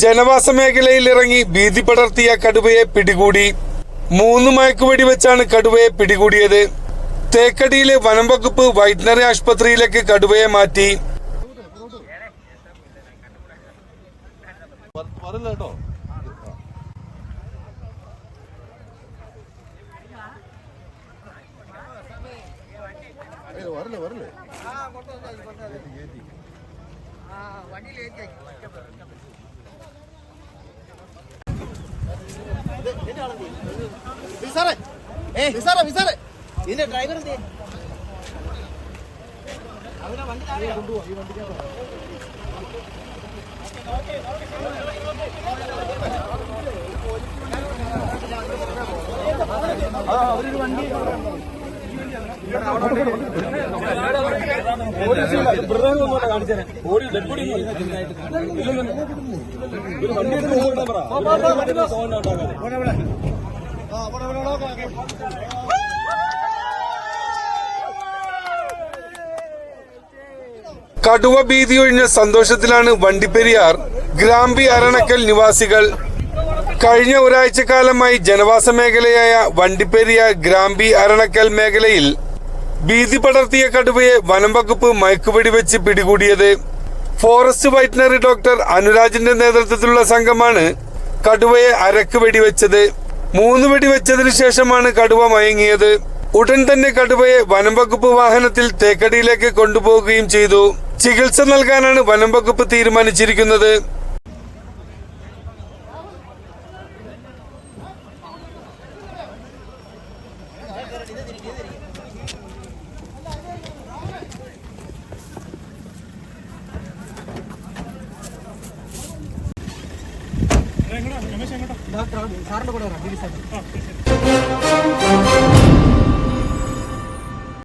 ജനവാസ മേഖലയിൽ ഇറങ്ങി ഭീതി പടർത്തിയ കടുവയെ പിടികൂടി. 3 മയക്കുവെടി വെച്ചാണ് കടുവയെ പിടികൂടിയത്. തേക്കടിയിലെ വനം വകുപ്പ് വെറ്ററിനറി ആശുപത്രിയിലേക്ക് കടുവയെ മാറ്റി. ഇതിന്റെ ഡ്രൈവർ എന്ത് അവരൊരു വണ്ടി കടുവ ഭീതിയൊഴിഞ്ഞ സന്തോഷത്തിലാണ് വണ്ടിപ്പെരിയാർ ഗ്രാമ്പി അരണക്കൽ നിവാസികൾ. കഴിഞ്ഞ ഒരാഴ്ചക്കാലമായി ജനവാസ മേഖലയായ വണ്ടിപ്പെരിയാർ ഗ്രാമ്പി അരണക്കൽ മേഖലയിൽ ഭീതി പടർത്തിയ കടുവയെ വനം വകുപ്പ് മയക്കുവെടി വെച്ച് പിടികൂടിയത്. ഫോറസ്റ്റ് വെറ്ററിനറി ഡോക്ടർ അനുരാജിന്റെ നേതൃത്വത്തിലുള്ള സംഘമാണ് കടുവയെ അരക്ക് വെടിവെച്ചത്. 3 വെടിവെച്ചതിനു ശേഷമാണ് കടുവ മയങ്ങിയത്. ഉടൻ തന്നെ കടുവയെ വനം വകുപ്പ് വാഹനത്തിൽ തേക്കടിയിലേക്ക് കൊണ്ടുപോവുകയും ചെയ്തു. ചികിത്സ നൽകാനാണ് വനം വകുപ്പ് തീരുമാനിച്ചിരിക്കുന്നത്. സാറിന്റെ കൂടെ